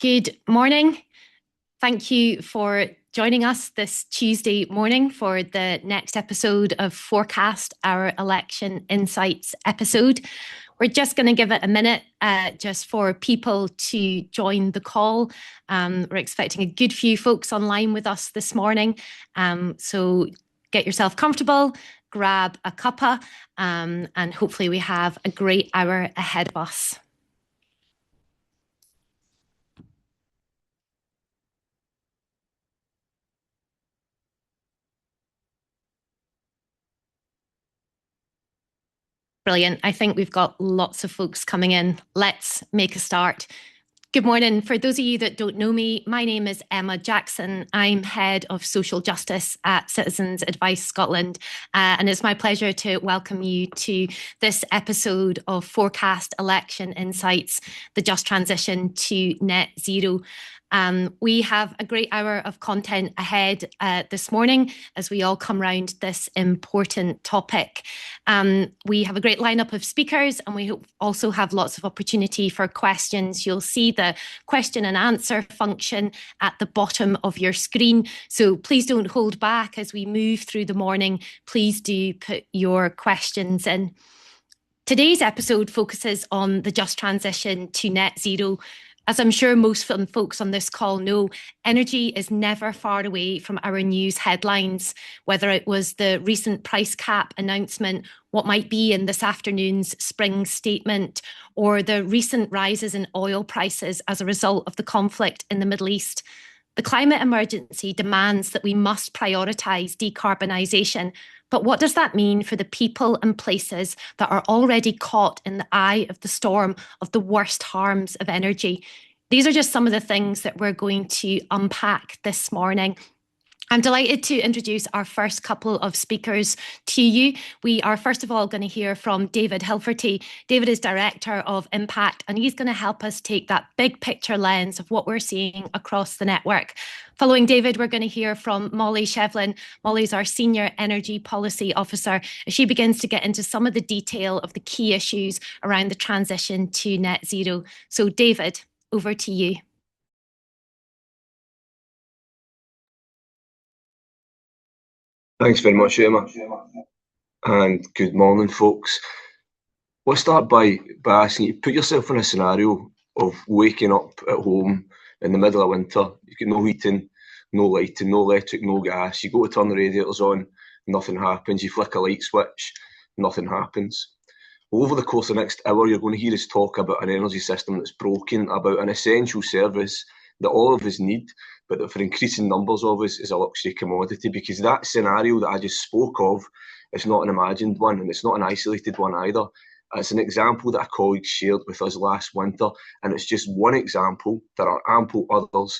Good morning. Thank you for joining us this Tuesday morning for the next episode of foreCASt, our election insights episode. We're just going to give it a minute just for people to join the call. We're expecting a good few folks online with us this morning. So get yourself comfortable, grab a cuppa, and hopefully we have a great hour ahead of us. Brilliant. I think we've got lots of folks coming in. Let's make a start. Good morning. For those of you that don't know me, my name is Emma Jackson. I'm Head of Social Justice at Citizens Advice Scotland, and it's my pleasure to welcome you to this episode of foreCASt Election Insights, the Just Transition to Net Zero. We have a great hour of content ahead this morning as we all come round this important topic. We have a great lineup of speakers, and we also have lots of opportunity for questions. You'll see the question and answer function at the bottom of your screen. So please don't hold back as we move through the morning. Please do put your questions in. Today's episode focuses on the just transition to net zero. As I'm sure most folks on this call know, energy is never far away from our news headlines, whether it was the recent price cap announcement, what might be in this afternoon's spring statement, or the recent rises in oil prices as a result of the conflict in the Middle East. The climate emergency demands that we must prioritise decarbonisation. But what does that mean for the people and places that are already caught in the eye of the storm of the worst harms of energy? These are just some of the things that we're going to unpack this morning. I'm delighted to introduce our first couple of speakers to you. We are first of all going to hear from David Hilferty. David is Director of Impact, and he's going to help us take that big picture lens of what we're seeing across the network. Following David, we're going to hear from Molly Shevlin. Molly's our Senior Energy Policy Officer, as she begins to get into some of the detail of the key issues around the transition to net zero. So David, over to you. Thanks very much, Emma, and good morning, folks. Let's start by asking you, put yourself in a scenario of waking up at home in the middle of winter. You've got no heating, no lighting, no electric, no gas. You go to turn the radiators on, nothing happens. You flick a light switch, nothing happens. Well, over the course of the next hour, you're going to hear us talk about an energy system that's broken, about an essential service that all of us need, but that for increasing numbers of us is a luxury commodity, because that scenario that I just spoke of is not an imagined one, and it's not an isolated one either. It's an example that a colleague shared with us last winter, and it's just one example. There are ample others,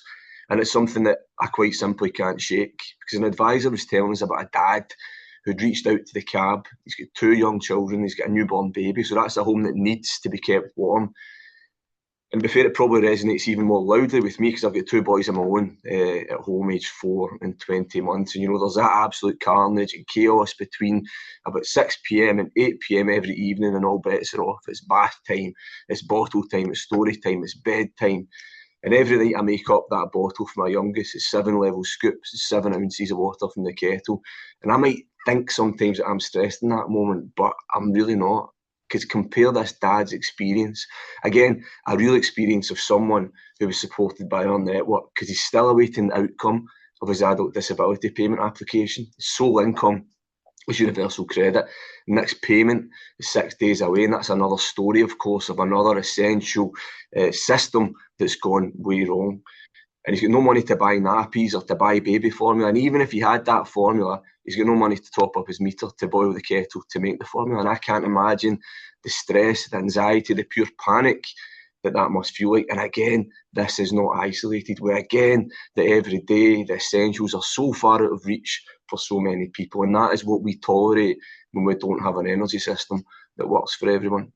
and it's something that I quite simply can't shake, because an advisor was telling us about a dad who'd reached out to the cab. He's got 2 young children, he's got a newborn baby, so that's a home that needs to be kept warm. And to be fair, it probably resonates even more loudly with me, because I've got 2 boys of my own at home, aged 4 and 20 months. And, you know, there's that absolute carnage and chaos between about 6 p.m. and 8 p.m. every evening, and all bets are off. It's bath time, it's bottle time, it's story time, it's bed time. And every night I make up that bottle for my youngest. It's 7 level scoops, it's 7 ounces of water from the kettle. And I might think sometimes that I'm stressed in that moment, but I'm really not. Because compare this dad's experience, again, a real experience of someone who was supported by our network, because he's still awaiting the outcome of his adult disability payment application. His sole income was universal credit. Next payment is 6 days away, and that's another story, of course, of another essential system that's gone way wrong. And he's got no money to buy nappies or to buy baby formula. And even if he had that formula, he's got no money to top up his meter, to boil the kettle, to make the formula. And I can't imagine the stress, the anxiety, the pure panic that must feel like. And again, this is not isolated. Where again, the everyday, the essentials are so far out of reach for so many people. And that is what we tolerate when we don't have an energy system that works for everyone.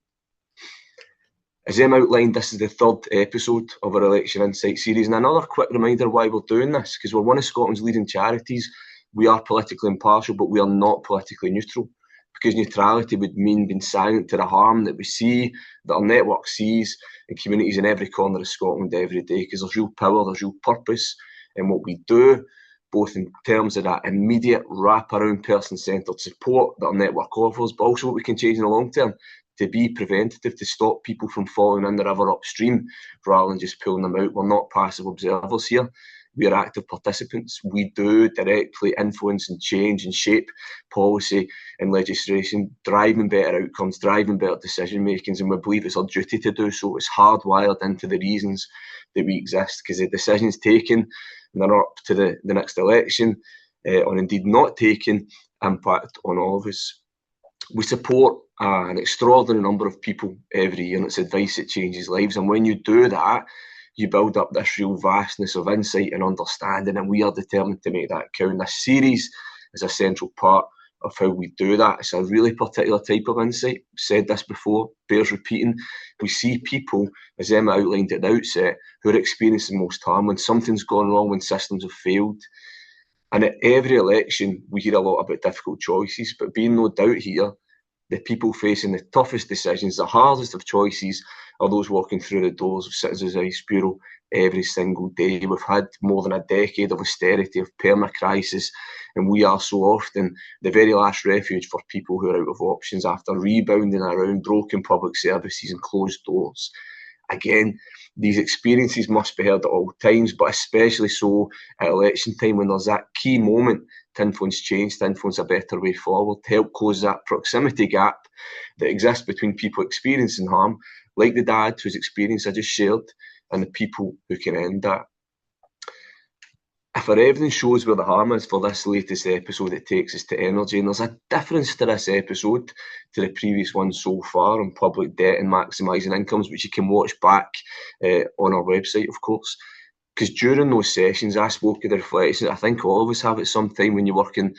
As Em outlined, this is the 3rd episode of our Election Insight series, and another quick reminder why we're doing this, because we're one of Scotland's leading charities. We are politically impartial, but we are not politically neutral. because neutrality would mean being silent to the harm that we see, that our network sees in communities in every corner of Scotland every day, because there's real power, there's real purpose in what we do, both in terms of that immediate wrap-around person-centred support that our network offers, but also what we can change in the long term to be preventative, to stop people from falling in the river upstream rather than just pulling them out. We're not passive observers here. We are active participants. We do directly influence and change and shape policy and legislation, driving better outcomes, driving better decision makings, and we believe it's our duty to do so. It's hardwired into the reasons that we exist, because the decisions taken and they're up to the next election, or indeed not taken, impact on all of us. We support an extraordinary number of people every year, and it's advice that changes lives. And when you do that, you build up this real vastness of insight and understanding, and we are determined to make that count. This series is a central part of how we do that. It's a really particular type of insight. I've said this before, bears repeating. We see people, as Emma outlined at the outset, who are experiencing most harm when something's gone wrong, when systems have failed. And at every election, we hear a lot about difficult choices, but being no doubt here, the people facing the toughest decisions, the hardest of choices, are those walking through the doors of Citizens Rights Bureau every single day. We've had more than a decade of austerity, of perma-crisis, and we are so often the very last refuge for people who are out of options after rebounding around broken public services and closed doors. Again, these experiences must be heard at all times, but especially so at election time, when there's that key moment to influence change, to influence a better way forward, to help close that proximity gap that exists between people experiencing harm, like the dad whose experience I just shared, and the people who can end that. If our evidence shows where the harm is for this latest episode, it takes us to energy, and there's a difference to this episode to the previous one so far on public debt and maximising incomes, which you can watch back on our website, of course. Because during those sessions, I spoke of the reflections I think all of us have at some time when you're working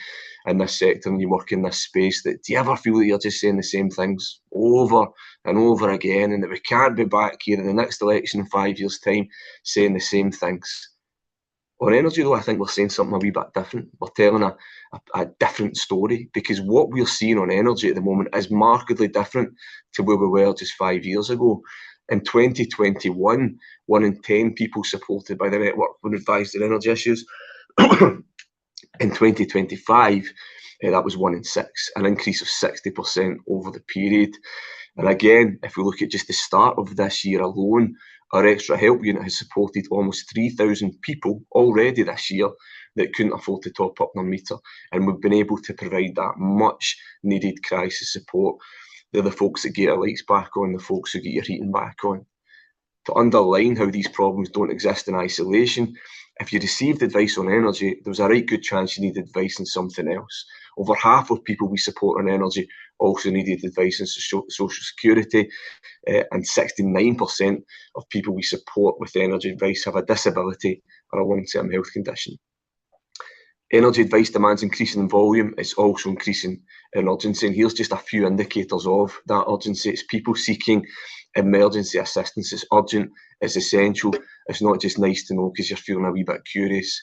in this sector and you work in this space, that do you ever feel that you're just saying the same things over and over again, and that we can't be back here in the next election in 5 years' time saying the same things? On energy, though, I think we're saying something a wee bit different. We're telling a different story, because what we're seeing on energy at the moment is markedly different to where we were just 5 years ago. In 2021, 1 in 10 people supported by the network were advised on energy issues. In 2025, that was 1 in 6, an increase of 60% over the period. And again, if we look at just the start of this year alone, our extra help unit has supported almost 3,000 people already this year that couldn't afford to top up their meter. And we've been able to provide that much needed crisis support. They're the folks that get your lights back on, the folks who get your heating back on. To underline how these problems don't exist in isolation, if you received advice on energy, there was a right good chance you needed advice on something else. Over half of people we support on energy also needed advice on social security, and 69% of people we support with energy advice have a disability or a long-term health condition. Energy advice demands increasing in volume. It's also increasing in urgency, and here's just a few indicators of that urgency. It's people seeking emergency assistance. It's urgent, it's essential. It's not just nice to know because you're feeling a wee bit curious.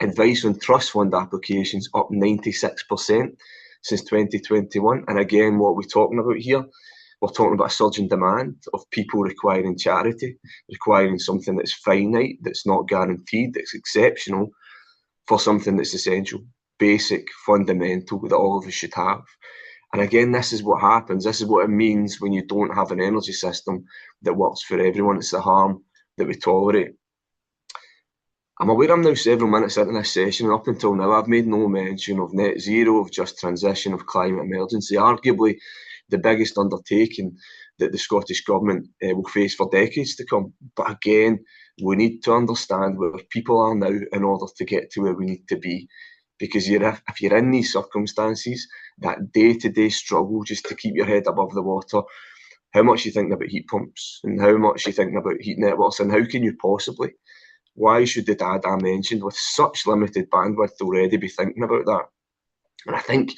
Advice on trust fund applications up 96% since 2021. And again, what we're talking about here, we're talking about a surge in demand of people requiring charity, requiring something that's finite, that's not guaranteed, that's exceptional, for something that's essential, basic, fundamental, that all of us should have. And again, this is what happens. This is what it means when you don't have an energy system that works for everyone. It's the harm that we tolerate. I'm aware I'm now several minutes into this session, and up until now I've made no mention of net zero, of just transition, of climate emergency, arguably the biggest undertaking that the Scottish Government will face for decades to come. But again, we need to understand where people are now in order to get to where we need to be. Because if you're in these circumstances, that day-to-day struggle just to keep your head above the water, how much you think about heat pumps and how much you think about heat networks, and how can you possibly? Why should the dad I mentioned with such limited bandwidth already be thinking about that? And I think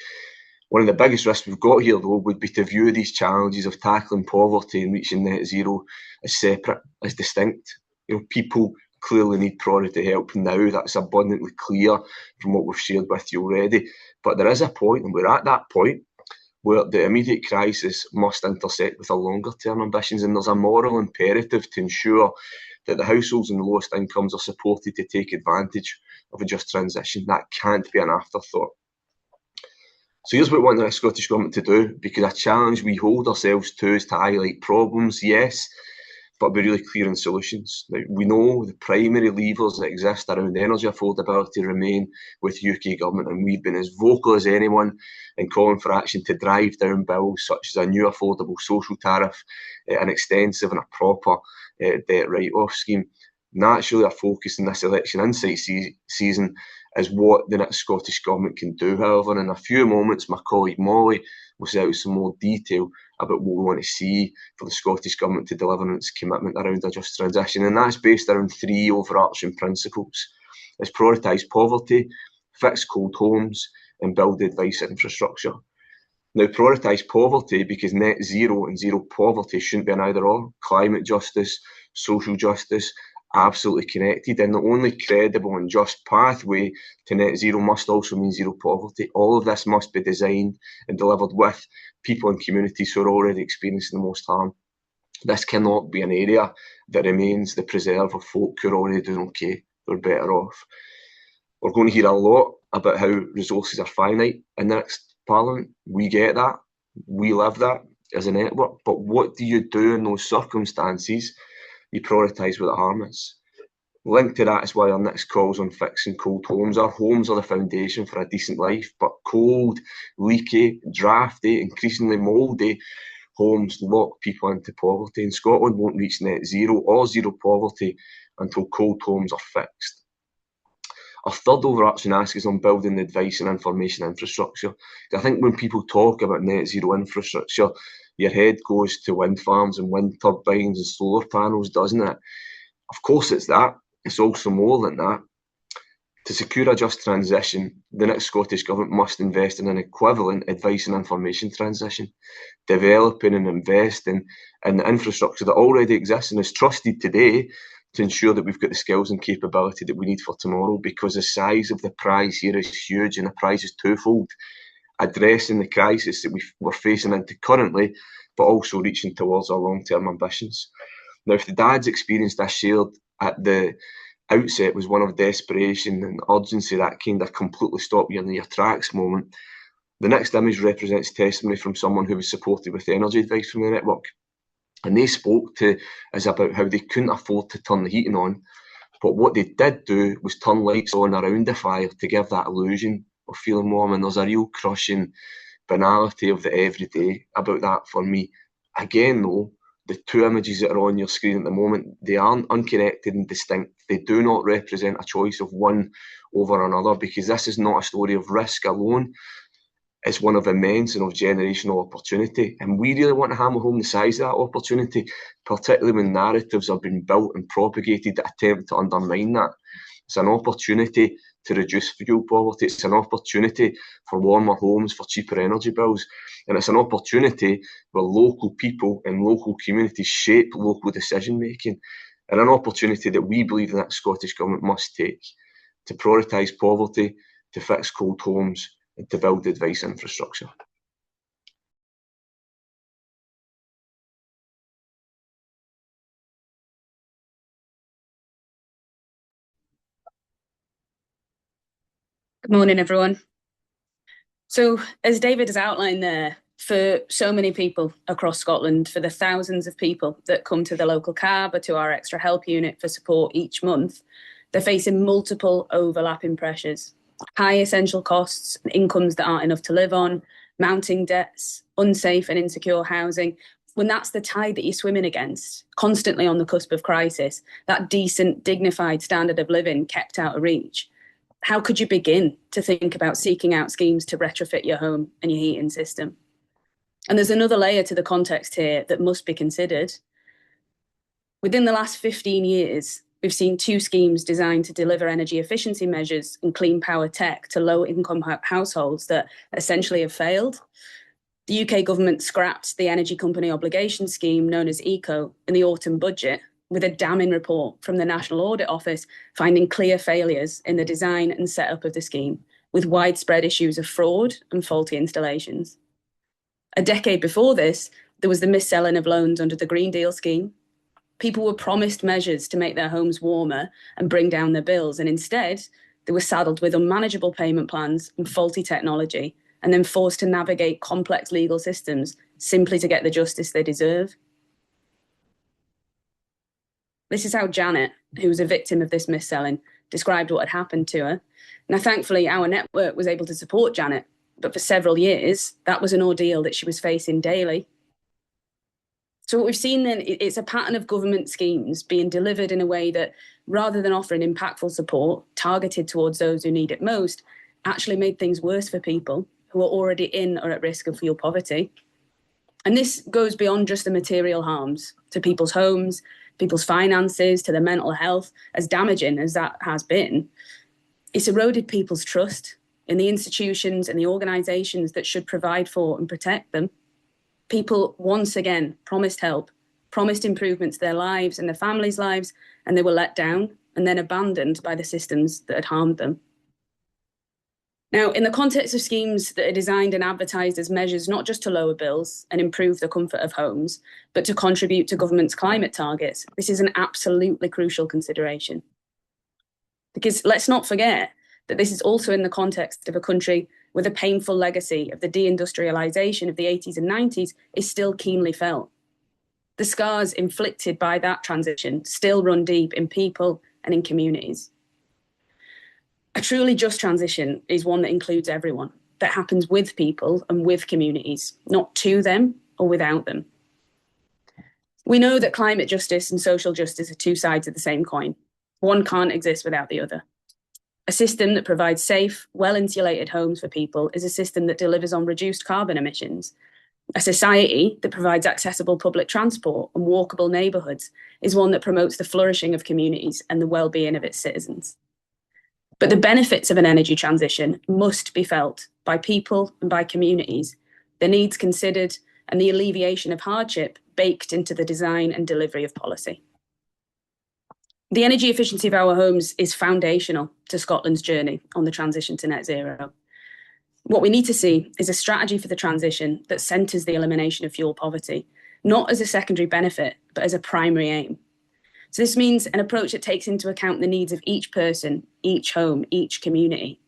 one of the biggest risks we've got here, though, would be to view these challenges of tackling poverty and reaching net zero as separate, as distinct. You know, people clearly need priority help now. That's abundantly clear from what we've shared with you already. But there is a point, and we're at that point, where the immediate crisis must intersect with our longer-term ambitions, and there's a moral imperative to ensure that the households in the lowest incomes are supported to take advantage of a just transition. That can't be an afterthought. So here's what we want the Scottish Government to do, because a challenge we hold ourselves to is to highlight problems, yes, but be really clear in solutions. Now, we know the primary levers that exist around energy affordability remain with UK Government, and we've been as vocal as anyone in calling for action to drive down bills such as a new affordable social tariff, an extensive and a proper debt write-off scheme. Naturally, our focus in this election insight season is what the next Scottish Government can do. However, in a few moments, my colleague Molly will set out some more detail about what we want to see for the Scottish Government to deliver on its commitment around a just transition, and that's based around three overarching principles. It's prioritise poverty, fix cold homes, and build advice infrastructure. Now, prioritise poverty because net zero and zero poverty shouldn't be an either-or. Climate justice, social justice, absolutely connected, and the only credible and just pathway to net zero must also mean zero poverty. All of this must be designed and delivered with people and communities who are already experiencing the most harm. This cannot be an area that remains the preserve of folk who are already doing okay or better off. We're going to hear a lot about how resources are finite in the next Parliament. We get that, we live that as a network, but what do you do in those circumstances? You prioritise where the harm is. Linked to that is why our next calls on fixing cold homes. Our homes are the foundation for a decent life, but cold, leaky, drafty, increasingly mouldy homes lock people into poverty, and Scotland won't reach net zero or zero poverty until cold homes are fixed. Our third overarching ask is on building the advice and information infrastructure. I think when people talk about net zero infrastructure, your head goes to wind farms and wind turbines and solar panels, doesn't it? Of course it's that. It's also more than that. To secure a just transition, the next Scottish Government must invest in an equivalent advice and information transition, developing and investing in the infrastructure that already exists and is trusted today to ensure that we've got the skills and capability that we need for tomorrow, because the size of the prize here is huge, and the prize is twofold: addressing the crisis that we're facing into currently, but also reaching towards our long-term ambitions. Now, if the dad's experience I shared at the outset was one of desperation and urgency, that kind of completely stop you in your tracks moment, the next image represents testimony from someone who was supported with energy advice from the network. And they spoke to us about how they couldn't afford to turn the heating on, but what they did do was turn lights on around the fire to give that illusion of feeling warm. And there's a real crushing banality of the everyday about that for me. Again, though, the two images that are on your screen at the moment, they aren't unconnected and distinct. They do not represent a choice of one over another, because this is not a story of risk alone. It's one of immense and of generational opportunity. And we really want to hammer home the size of that opportunity, particularly when narratives are being built and propagated that attempt to undermine that. It's an opportunity to reduce fuel poverty. It's an opportunity for warmer homes, for cheaper energy bills. And it's an opportunity where local people and local communities shape local decision making. And an opportunity that we believe the next Scottish Government must take to prioritise poverty, to fix cold homes, and to build advice infrastructure. Good morning, everyone. So, as David has outlined there, for so many people across Scotland, for the thousands of people that come to the local CAB or to our extra help unit for support each month, they're facing multiple overlapping pressures: high essential costs, incomes that aren't enough to live on, mounting debts, unsafe and insecure housing. When that's the tide that you're swimming against, constantly on the cusp of crisis, that decent, dignified standard of living kept out of reach, how could you begin to think about seeking out schemes to retrofit your home and your heating system? And there's another layer to the context here that must be considered. Within the last 15 years, we've seen two schemes designed to deliver energy efficiency measures and clean power tech to low-income households that essentially have failed. The UK government scrapped the energy company obligation scheme known as ECO in the autumn budget, with a damning report from the National Audit Office finding clear failures in the design and setup of the scheme, with widespread issues of fraud and faulty installations. A decade before this, there was the mis-selling of loans under the Green Deal scheme. People were promised measures to make their homes warmer and bring down their bills, and instead, they were saddled with unmanageable payment plans and faulty technology, and then forced to navigate complex legal systems simply to get the justice they deserve. This is how Janet, who was a victim of this mis-selling, described what had happened to her. Now, thankfully, our network was able to support Janet, but for several years, that was an ordeal that she was facing daily. So what we've seen then, it's a pattern of government schemes being delivered in a way that, rather than offering impactful support targeted towards those who need it most, actually made things worse for people who are already in or at risk of fuel poverty. And this goes beyond just the material harms to people's homes, people's finances, to their mental health, as damaging as that has been. It's eroded people's trust in the institutions and the organisations that should provide for and protect them. People once again promised help, promised improvement to their lives and their families' lives, and they were let down and then abandoned by the systems that had harmed them. Now, in the context of schemes that are designed and advertised as measures not just to lower bills and improve the comfort of homes, but to contribute to government's climate targets, this is an absolutely crucial consideration. Because let's not forget that this is also in the context of a country where the painful legacy of the deindustrialisation of the 80s and 90s is still keenly felt. The scars inflicted by that transition still run deep in people and in communities. A truly just transition is one that includes everyone, that happens with people and with communities, not to them or without them. We know that climate justice and social justice are two sides of the same coin. One can't exist without the other. A system that provides safe, well-insulated homes for people is a system that delivers on reduced carbon emissions. A society that provides accessible public transport and walkable neighbourhoods is one that promotes the flourishing of communities and the well-being of its citizens. But the benefits of an energy transition must be felt by people and by communities, their needs considered, and the alleviation of hardship baked into the design and delivery of policy. The energy efficiency of our homes is foundational to Scotland's journey on the transition to net zero. What we need to see is a strategy for the transition that centres the elimination of fuel poverty, not as a secondary benefit, but as a primary aim. So this means an approach that takes into account the needs of each person, each home, each community.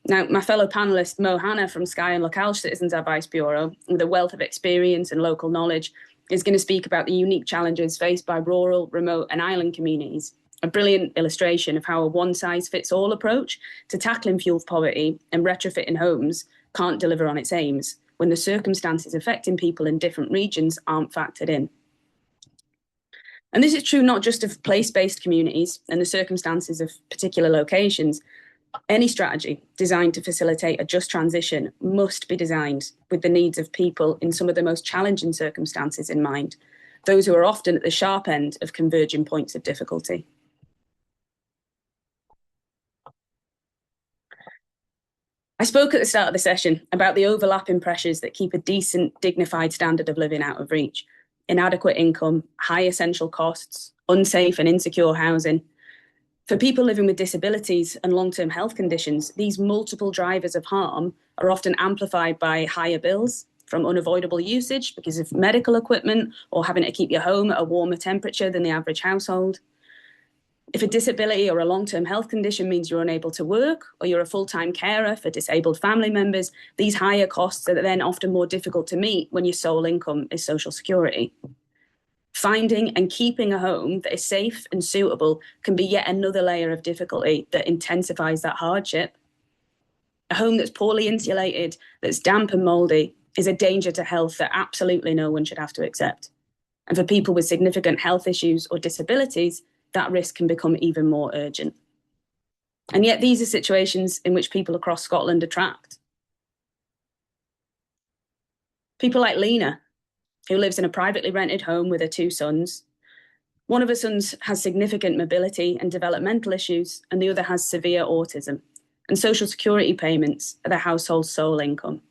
Now, my fellow panellist, Morag Hannah from SKYE and LOCHALSH Citizens Advice Bureau, with a wealth of experience and local knowledge, is going to speak about the unique challenges faced by rural, remote and island communities. A brilliant illustration of how a one-size-fits-all approach to tackling fuel poverty and retrofitting homes can't deliver on its aims when the circumstances affecting people in different regions aren't factored in. And this is true not just of place-based communities and the circumstances of particular locations. Any strategy designed to facilitate a just transition must be designed with the needs of people in some of the most challenging circumstances in mind, those who are often at the sharp end of converging points of difficulty. I spoke at the start of the session about the overlapping pressures that keep a decent, dignified standard of living out of reach. Inadequate income, high essential costs, unsafe and insecure housing. For people living with disabilities and long-term health conditions, these multiple drivers of harm are often amplified by higher bills from unavoidable usage because of medical equipment or having to keep your home at a warmer temperature than the average household. If a disability or a long-term health condition means you're unable to work or you're a full-time carer for disabled family members, these higher costs are then often more difficult to meet when your sole income is social security. Finding and keeping a home that is safe and suitable can be yet another layer of difficulty that intensifies that hardship. A home that's poorly insulated, that's damp and mouldy, is a danger to health that absolutely no one should have to accept. And for people with significant health issues or disabilities, that risk can become even more urgent. And yet these are situations in which people across Scotland are trapped. People like Lena, who lives in a privately rented home with her two sons. One of her sons has significant mobility and developmental issues, and the other has severe autism, and social security payments are the household's sole income.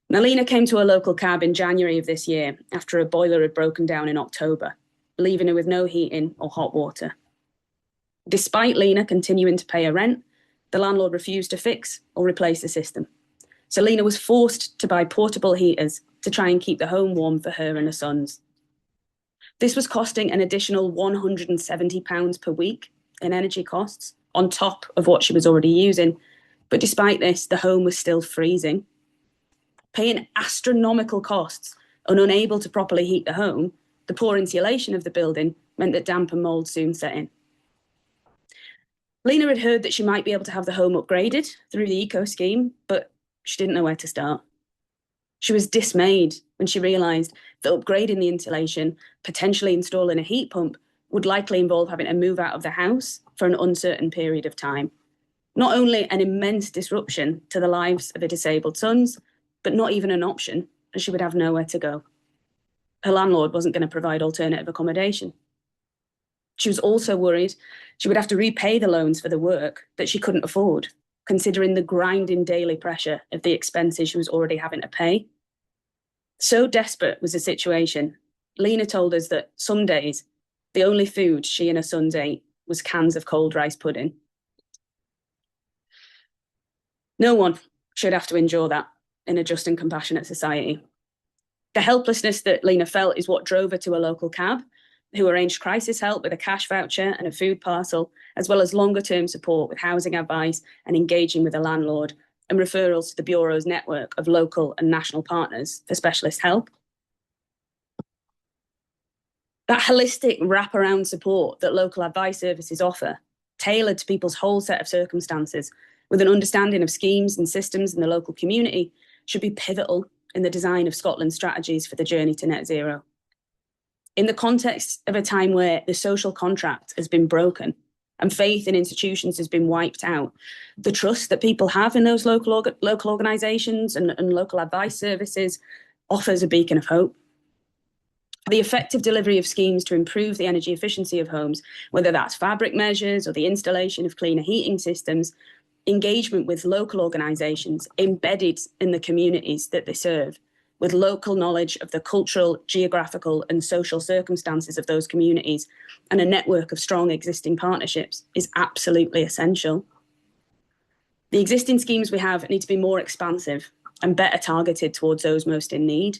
Now, Lena came to a local cab in January of this year after a boiler had broken down in October, leaving her with no heating or hot water. Despite Lena continuing to pay her rent, the landlord refused to fix or replace the system. So Lena was forced to buy portable heaters to try and keep the home warm for her and her sons. This was costing an additional £170 per week in energy costs on top of what she was already using. But despite this, the home was still freezing. Paying astronomical costs and unable to properly heat the home, the poor insulation of the building meant that damp and mould soon set in. Lena had heard that she might be able to have the home upgraded through the eco scheme, but she didn't know where to start. She was dismayed when she realised that upgrading the insulation, potentially installing a heat pump, would likely involve having to move out of the house for an uncertain period of time. Not only an immense disruption to the lives of her disabled sons, but not even an option, as she would have nowhere to go. Her landlord wasn't going to provide alternative accommodation. She was also worried she would have to repay the loans for the work that she couldn't afford, considering the grinding daily pressure of the expenses she was already having to pay. So desperate was the situation, Lena told us that some days the only food she and her sons ate was cans of cold rice pudding. No one should have to endure that in a just and compassionate society. The helplessness that Lena felt is what drove her to a local CAB, who arranged crisis help with a cash voucher and a food parcel, as well as longer-term support with housing advice and engaging with a landlord, and referrals to the Bureau's network of local and national partners for specialist help. That holistic wraparound support that local advice services offer, tailored to people's whole set of circumstances, with an understanding of schemes and systems in the local community, should be pivotal in the design of Scotland's strategies for the journey to net zero. In the context of a time where the social contract has been broken and faith in institutions has been wiped out, the trust that people have in those local organisations and local advice services offers a beacon of hope. The effective delivery of schemes to improve the energy efficiency of homes, whether that's fabric measures or the installation of cleaner heating systems, engagement with local organisations embedded in the communities that they serve, with local knowledge of the cultural, geographical and social circumstances of those communities, and a network of strong existing partnerships is absolutely essential. The existing schemes we have need to be more expansive and better targeted towards those most in need.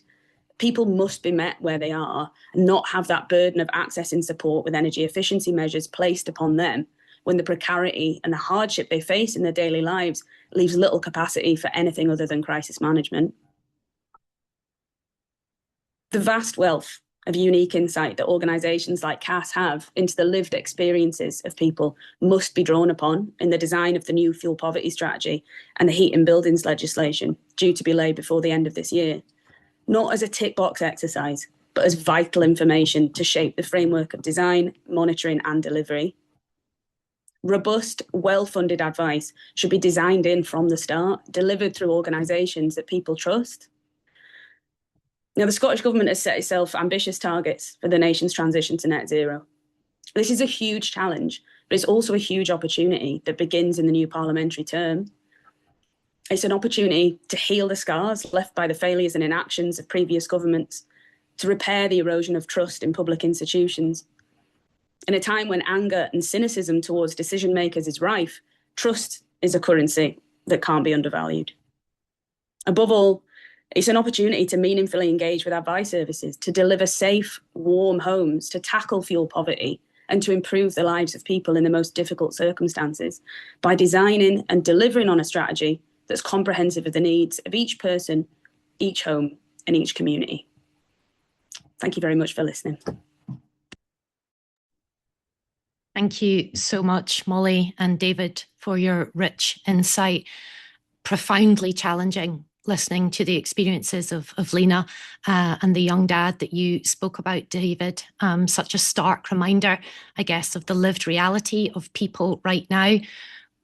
People must be met where they are and not have that burden of accessing support with energy efficiency measures placed upon them when the precarity and the hardship they face in their daily lives leaves little capacity for anything other than crisis management. The vast wealth of unique insight that organisations like CAS have into the lived experiences of people must be drawn upon in the design of the new fuel poverty strategy and the heat and buildings legislation due to be laid before the end of this year, not as a tick box exercise, but as vital information to shape the framework of design, monitoring and delivery. Robust, well-funded advice should be designed in from the start, delivered through organisations that people trust. Now, the Scottish Government has set itself ambitious targets for the nation's transition to net zero. This is a huge challenge, but it's also a huge opportunity that begins in the new parliamentary term. It's an opportunity to heal the scars left by the failures and inactions of previous governments, to repair the erosion of trust in public institutions. In a time when anger and cynicism towards decision makers is rife, trust is a currency that can't be undervalued. Above all, it's an opportunity to meaningfully engage with advice services, to deliver safe, warm homes, to tackle fuel poverty, and to improve the lives of people in the most difficult circumstances by designing and delivering on a strategy that's comprehensive of the needs of each person, each home, and each community. Thank you very much for listening. Thank you so much, Molly and David, for your rich insight. Profoundly challenging listening to the experiences of Lena and the young dad that you spoke about, David. Such a stark reminder, I guess, of the lived reality of people right now.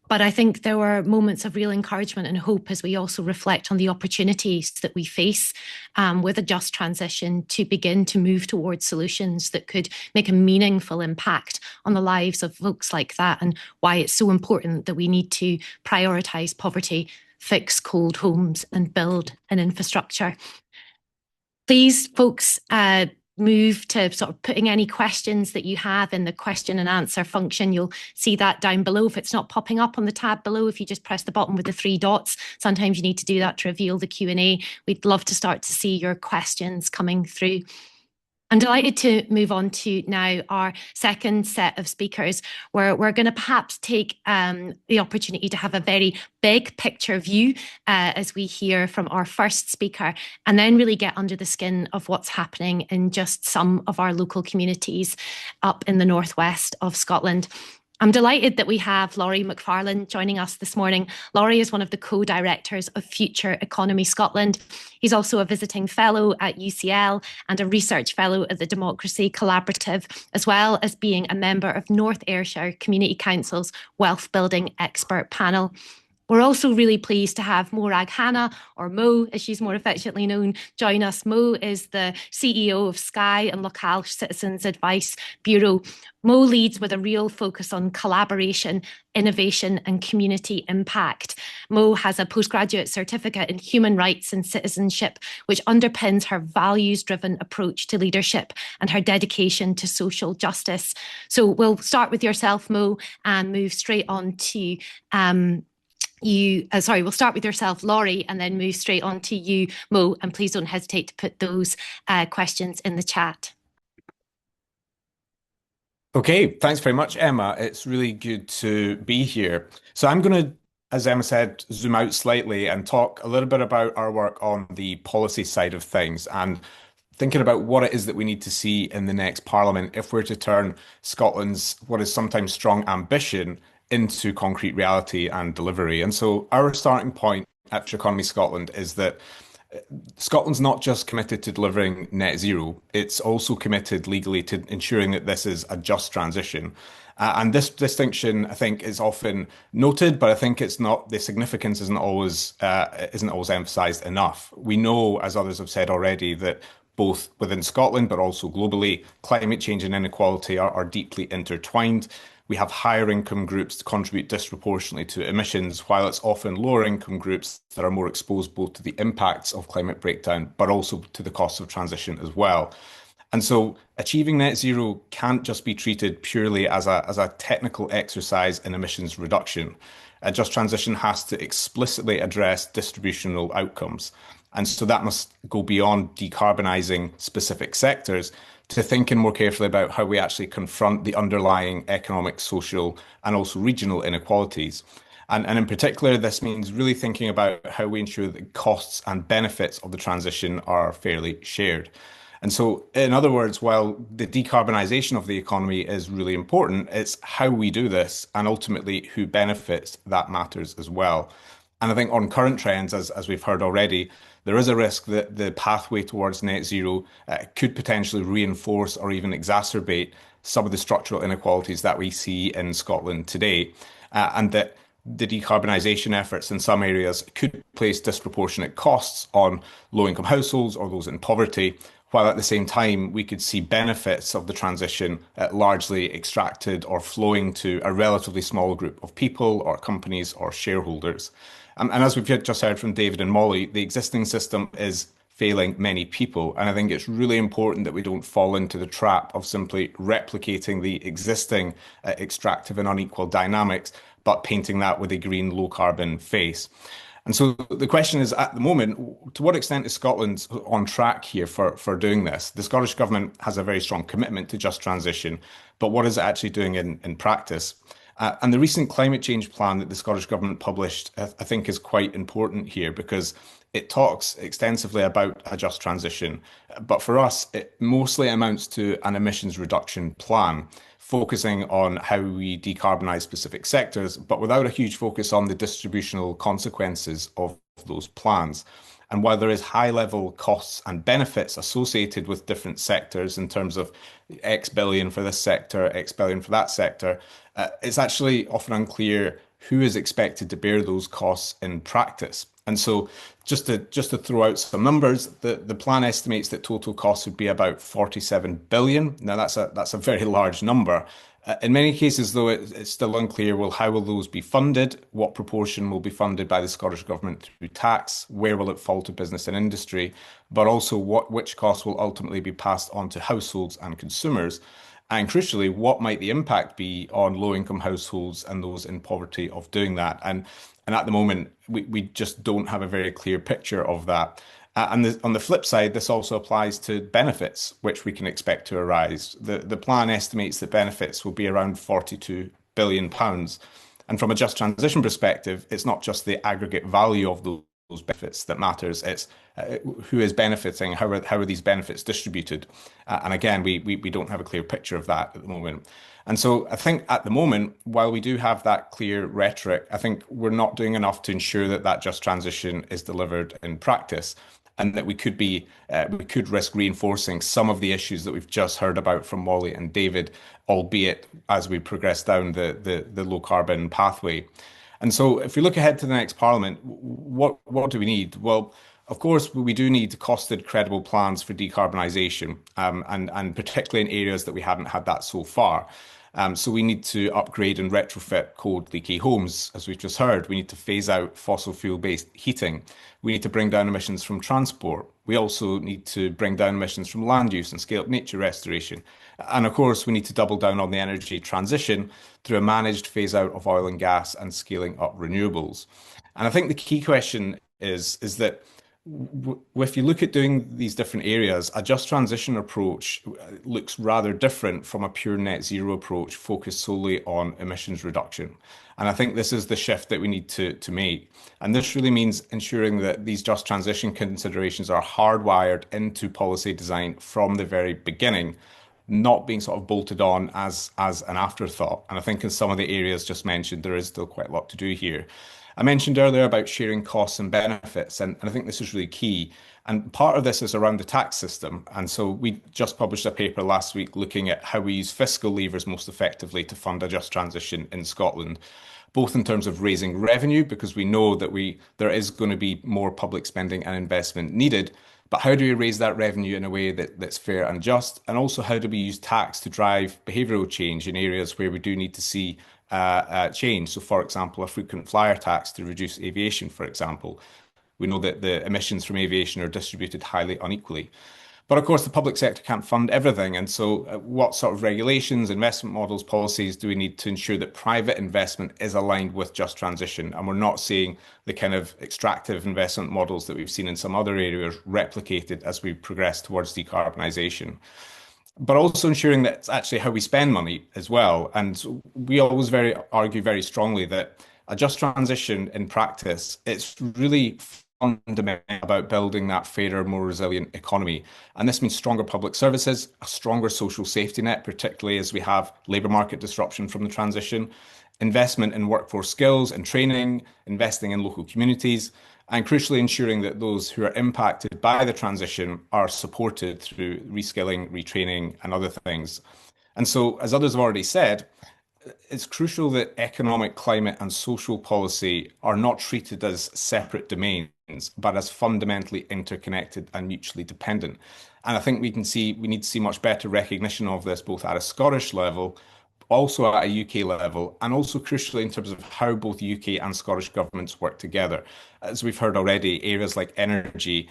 But I think there were moments of real encouragement and hope as we also reflect on the opportunities that we face with a just transition to begin to move towards solutions that could make a meaningful impact on the lives of folks like that, and why it's so important that we need to prioritise poverty, fix cold homes and build an infrastructure. Please, folks, move to sort of putting any questions that you have in the question and answer function. You'll see that down below. If it's not popping up on the tab below, if you just press the button with the 3 dots, sometimes you need to do that to reveal the Q&A. We'd love to start to see your questions coming through. I'm delighted to move on to now our second set of speakers, where we're going to perhaps take the opportunity to have a very big picture view as we hear from our first speaker, and then really get under the skin of what's happening in just some of our local communities up in the northwest of Scotland. I'm delighted that we have Laurie Macfarlane joining us this morning. Laurie is one of the co-directors of Future Economy Scotland. He's also a visiting fellow at UCL and a research fellow at the Democracy Collaborative, as well as being a member of North Ayrshire Community Council's Wealth Building Expert Panel. We're also really pleased to have Morag Hannah, or Mo, as she's more affectionately known, join us. Mo is the CEO of SKYE and LOCHALSH Citizens Advice Bureau. Mo leads with a real focus on collaboration, innovation and community impact. Mo has a postgraduate certificate in human rights and citizenship, which underpins her values-driven approach to leadership and her dedication to social justice. So we'll start with yourself, Mo, and move straight on to we'll start with yourself, Laurie, and then move straight on to you, Mo, and please don't hesitate to put those questions in the chat. Okay, thanks very much, Emma. It's really good to be here. So I'm going to, as Emma said, zoom out slightly and talk a little bit about our work on the policy side of things and thinking about what it is that we need to see in the next Parliament if we're to turn Scotland's what is sometimes strong ambition into concrete reality and delivery. And so our starting point at Future Economy Scotland is that Scotland's not just committed to delivering net zero, it's also committed legally to ensuring that this is a just transition. And this distinction, I think, is often noted, but I think it's not, the significance isn't always emphasised enough. We know, as others have said already, that both within Scotland, but also globally, climate change and inequality are deeply intertwined. We have higher income groups that contribute disproportionately to emissions, while it's often lower income groups that are more exposed both to the impacts of climate breakdown, but also to the costs of transition as well. And so achieving net zero can't just be treated purely as a technical exercise in emissions reduction. A just transition has to explicitly address distributional outcomes. And so that must go beyond decarbonising specific sectors to thinking more carefully about how we actually confront the underlying economic, social, and also regional inequalities. And in particular, this means really thinking about how we ensure that costs and benefits of the transition are fairly shared. And so, in other words, while the decarbonisation of the economy is really important, it's how we do this and ultimately who benefits that matters as well. And I think on current trends, as we've heard already, there is a risk that the pathway towards net zero could potentially reinforce or even exacerbate some of the structural inequalities that we see in Scotland today, and that the decarbonisation efforts in some areas could place disproportionate costs on low-income households or those in poverty, while at the same time we could see benefits of the transition largely extracted or flowing to a relatively small group of people or companies or shareholders. And as we've just heard from David and Molly, the existing system is failing many people. And I think it's really important that we don't fall into the trap of simply replicating the existing extractive and unequal dynamics, but painting that with a green, low carbon face. And so the question is, at the moment, to what extent is Scotland on track here for doing this? The Scottish Government has a very strong commitment to just transition, but what is it actually doing in practice? And the recent climate change plan that the Scottish Government published, I think, is quite important here because it talks extensively about a just transition. But for us, it mostly amounts to an emissions reduction plan, focusing on how we decarbonise specific sectors, but without a huge focus on the distributional consequences of those plans. And while there is high level costs and benefits associated with different sectors in terms of X billion for this sector, X billion for that sector, it's actually often unclear who is expected to bear those costs in practice. And so just to throw out some numbers, the plan estimates that total costs would be about 47 billion. Now that's a very large number. In many cases, though, it's still unclear, well, how will those be funded? What proportion will be funded by the Scottish Government through tax? Where will it fall to business and industry? But also which costs will ultimately be passed on to households and consumers? And crucially, what might the impact be on low-income households and those in poverty of doing that? And at the moment, we just don't have a very clear picture of that. And on the flip side, this also applies to benefits, which we can expect to arise. The plan estimates that benefits will be around £42 billion. And from a just transition perspective, it's not just the aggregate value of those benefits that matters. It's who is benefiting, how are these benefits distributed? And again, we don't have a clear picture of that at the moment. And so I think at the moment, while we do have that clear rhetoric, I think we're not doing enough to ensure that that just transition is delivered in practice, and that we could risk reinforcing some of the issues that we've just heard about from Molly and David, albeit as we progress down the low carbon pathway. And so if we look ahead to the next Parliament, what do we need? Well, of course, we do need costed, credible plans for decarbonisation, and particularly in areas that we haven't had that so far. So we need to upgrade and retrofit cold, leaky homes, as we've just heard. We need to phase out fossil fuel-based heating. We need to bring down emissions from transport. We also need to bring down emissions from land use and scale up nature restoration. And of course, we need to double down on the energy transition through a managed phase out of oil and gas and scaling up renewables. And I think the key question is that if you look at doing these different areas, a just transition approach looks rather different from a pure net zero approach focused solely on emissions reduction. And I think this is the shift that we need to make. And this really means ensuring that these just transition considerations are hardwired into policy design from the very beginning, not being sort of bolted on as an afterthought. And I think in some of the areas just mentioned, there is still quite a lot to do here. I mentioned earlier about sharing costs and benefits, and I think this is really key. And part of this is around the tax system. And so we just published a paper last week looking at how we use fiscal levers most effectively to fund a just transition in Scotland, both in terms of raising revenue, because we know that there is going to be more public spending and investment needed. But how do we raise that revenue in a way that's fair and just? And also, how do we use tax to drive behavioural change in areas where we do need to see change? So, for example, a frequent flyer tax to reduce aviation, for example. We know that the emissions from aviation are distributed highly unequally. But of course, the public sector can't fund everything. And so what sort of regulations, investment models, policies do we need to ensure that private investment is aligned with just transition? And we're not seeing the kind of extractive investment models that we've seen in some other areas replicated as we progress towards decarbonisation. But also ensuring that it's actually how we spend money as well. And we always argue very strongly that a just transition in practice, it's really fundamentally about building that fairer, more resilient economy. And this means stronger public services, a stronger social safety net, particularly as we have labour market disruption from the transition, investment in workforce skills and training, investing in local communities, and crucially ensuring that those who are impacted by the transition are supported through reskilling, retraining, and other things. And so, as others have already said, it's crucial that economic, climate, and social policy are not treated as separate domains, but as fundamentally interconnected and mutually dependent. And I think we need to see much better recognition of this, both at a Scottish level, also at a UK level, and also crucially in terms of how both UK and Scottish governments work together. As we've heard already, areas like energy,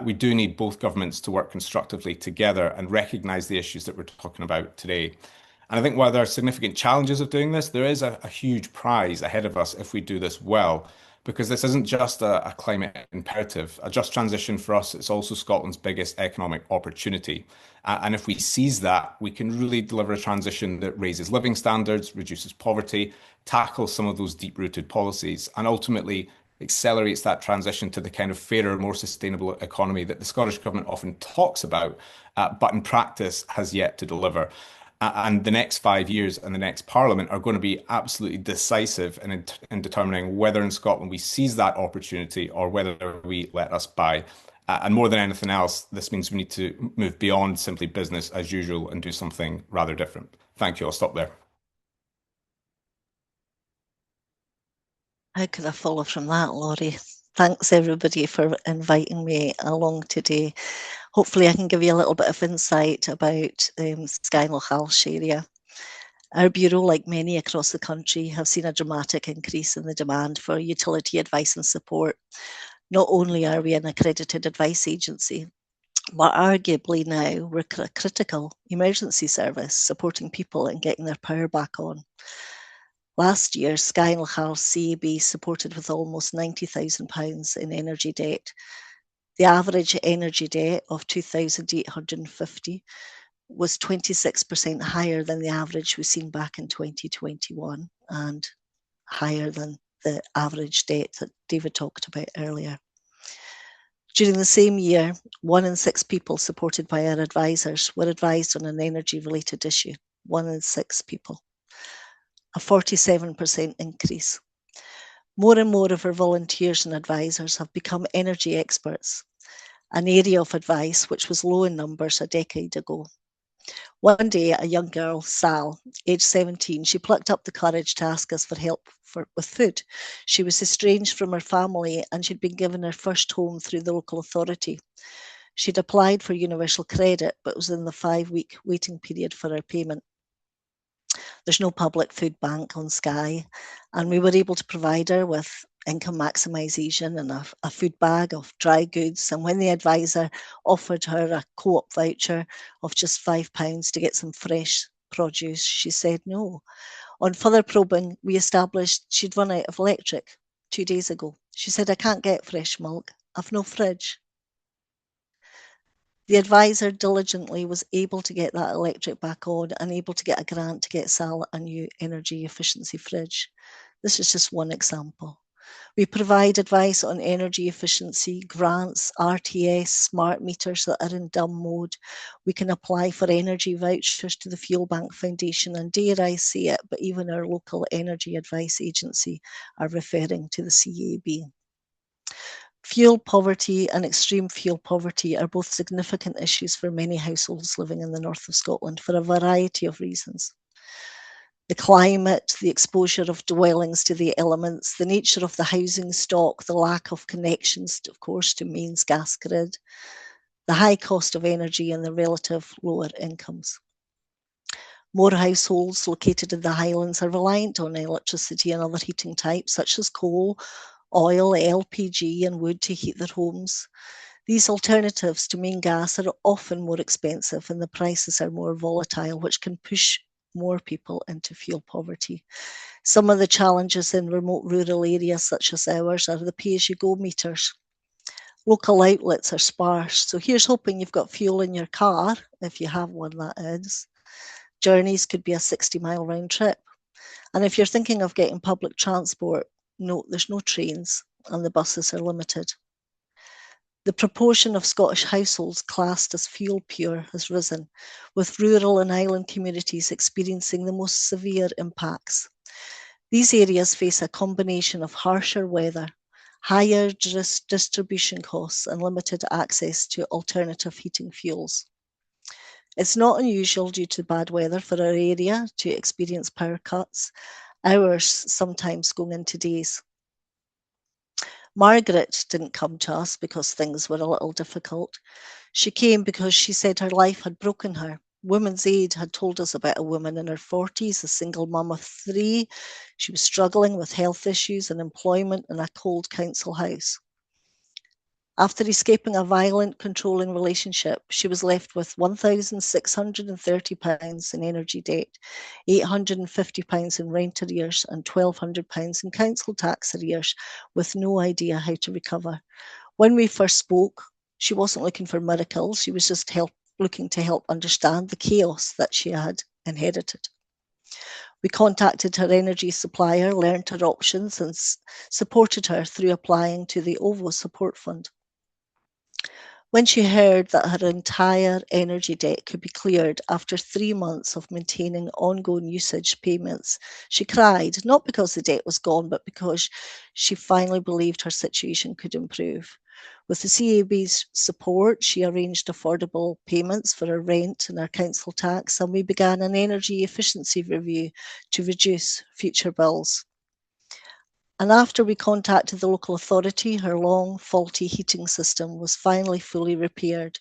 we do need both governments to work constructively together and recognise the issues that we're talking about today. And I think while there are significant challenges of doing this, there is a huge prize ahead of us if we do this well, because this isn't just a climate imperative. A just transition for us, it's also Scotland's biggest economic opportunity. And if we seize that, we can really deliver a transition that raises living standards, reduces poverty, tackles some of those deep-rooted policies, and ultimately accelerates that transition to the kind of fairer, more sustainable economy that the Scottish Government often talks about, but in practice has yet to deliver. And the next 5 years and the next Parliament are going to be absolutely decisive in determining whether in Scotland we seize that opportunity or whether we let us by. And more than anything else, this means we need to move beyond simply business as usual and do something rather different. Thank you. I'll stop there. How could I follow from that, Laurie? Thanks everybody for inviting me along today. Hopefully I can give you a little bit of insight about SKYE and LOCHALSH area. Our Bureau, like many across the country, have seen a dramatic increase in the demand for utility advice and support. Not only are we an accredited advice agency, but arguably now we're a critical emergency service supporting people and getting their power back on. Last year, SKYE and LOCHALSH CAB supported with almost £90,000 in energy debt. The average energy debt of £2,850 was 26% higher than the average we've seen back in 2021 and higher than the average debt that David talked about earlier. During the same year, 1 in 6 people supported by our advisors were advised on an energy-related issue. 1 in 6 people. A 47% increase. More and more of our volunteers and advisors have become energy experts, an area of advice which was low in numbers a decade ago. One day, a young girl, Sal, aged 17, she plucked up the courage to ask us for help with food. She was estranged from her family and she'd been given her first home through the local authority. She'd applied for universal credit, but was in the 5-week waiting period for her payment. There's no public food bank on SKYE, and we were able to provide her with income maximisation and a food bag of dry goods. And when the advisor offered her a co-op voucher of just £5 to get some fresh produce, she said no. On further probing, we established she'd run out of electric 2 days ago. She said, I can't get fresh milk, I've no fridge. The advisor diligently was able to get that electric back on and able to get a grant to get Sal a new energy efficiency fridge. This is just one example. We provide advice on energy efficiency, grants, RTS, smart meters that are in dumb mode. We can apply for energy vouchers to the Fuel Bank Foundation, and dare I say it, but even our local energy advice agency are referring to the CAB. Fuel poverty and extreme fuel poverty are both significant issues for many households living in the north of Scotland for a variety of reasons. The climate, the exposure of dwellings to the elements, the nature of the housing stock, the lack of connections, of course, to mains gas grid, the high cost of energy and the relative lower incomes. More households located in the Highlands are reliant on electricity and other heating types such as coal, oil, LPG and wood to heat their homes. These alternatives to main gas are often more expensive and the prices are more volatile, which can push more people into fuel poverty. Some of the challenges in remote rural areas such as ours are the pay-as-you-go meters. Local outlets are sparse, so here's hoping you've got fuel in your car, if you have one that is. Journeys could be a 60-mile round trip. And if you're thinking of getting public transport, no, there's no trains and the buses are limited. The proportion of Scottish households classed as fuel pure has risen, with rural and island communities experiencing the most severe impacts. These areas face a combination of harsher weather, higher distribution costs and limited access to alternative heating fuels. It's not unusual due to bad weather for our area to experience power cuts, hours sometimes going into days. Margaret didn't come to us because things were a little difficult. She came because she said her life had broken her. Women's Aid had told us about a woman in her 40s, a single mum of 3. She was struggling with health issues and employment in a cold council house. After escaping a violent, controlling relationship, she was left with £1,630 in energy debt, £850 in rent arrears and £1,200 in council tax arrears, with no idea how to recover. When we first spoke, she wasn't looking for miracles, she was just looking to help understand the chaos that she had inherited. We contacted her energy supplier, learned her options and supported her through applying to the OVO Support Fund. When she heard that her entire energy debt could be cleared after 3 months of maintaining ongoing usage payments, she cried, not because the debt was gone, but because she finally believed her situation could improve. With the CAB's support, she arranged affordable payments for her rent and her council tax, and we began an energy efficiency review to reduce future bills. And after we contacted the local authority, her long, faulty heating system was finally fully repaired.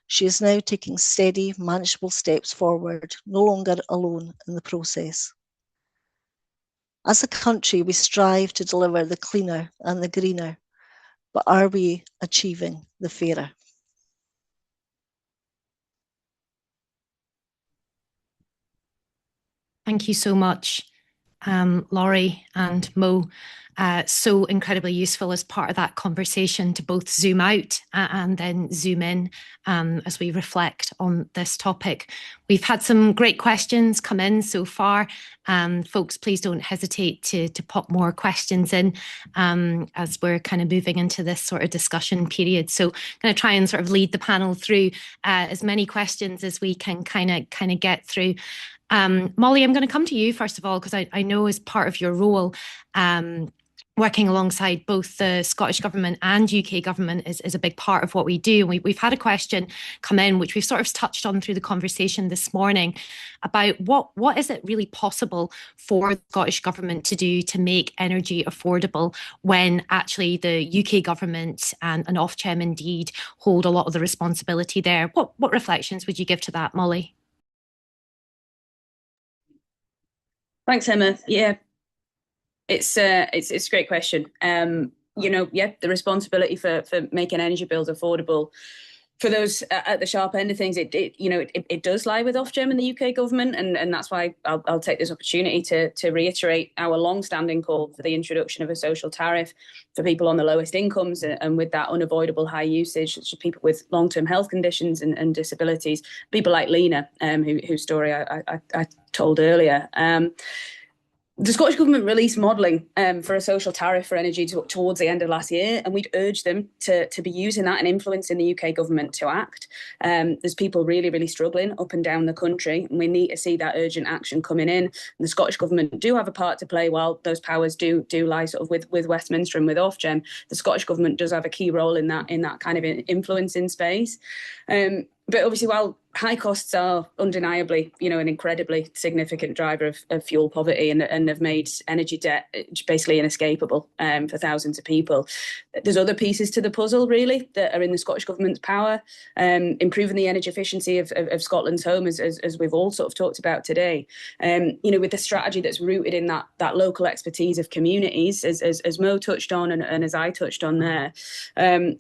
She is now taking steady, manageable steps forward, no longer alone in the process. As a country, we strive to deliver the cleaner and the greener, but are we achieving the fairer? Thank you so much, Laurie and Mo. So incredibly useful as part of that conversation to both zoom out and then zoom in as we reflect on this topic. We've had some great questions come in so far. Folks, please don't hesitate to pop more questions in as we're kind of moving into this sort of discussion period. So I'm going to try and sort of lead the panel through as many questions as we can kind of get through. Molly, I'm going to come to you first of all, because I know as part of your role, working alongside both the Scottish Government and UK Government is a big part of what we do. And we've had a question come in, which we've sort of touched on through the conversation this morning, about what is it really possible for the Scottish Government to do to make energy affordable when actually the UK Government and Ofgem indeed hold a lot of the responsibility there. What reflections would you give to that, Molly? Thanks, Emma. Yeah, it's a great question. The responsibility for making energy bills affordable for those at the sharp end of things, it does lie with Ofgem and the UK Government, and that's why I'll take this opportunity to reiterate our long-standing call for the introduction of a social tariff for people on the lowest incomes, and with that unavoidable high usage, such as people with long-term health conditions and disabilities, people like Lena, whose story I told earlier. The Scottish Government released modelling for a social tariff for energy towards the end of last year, and we'd urge them to be using that and influencing the UK Government to act. There's people really, really struggling up and down the country, and we need to see that urgent action coming in. And the Scottish Government do have a part to play. While those powers do lie sort of with Westminster and with Ofgem, the Scottish Government does have a key role in that kind of influencing space. But obviously, while high costs are undeniably, an incredibly significant driver of fuel poverty and have made energy debt basically inescapable for thousands of people, there's other pieces to the puzzle, really, that are in the Scottish Government's power. Improving the energy efficiency of Scotland's home, as we've all sort of talked about today. With the strategy that's rooted in that local expertise of communities, as Mo touched on and as I touched on there,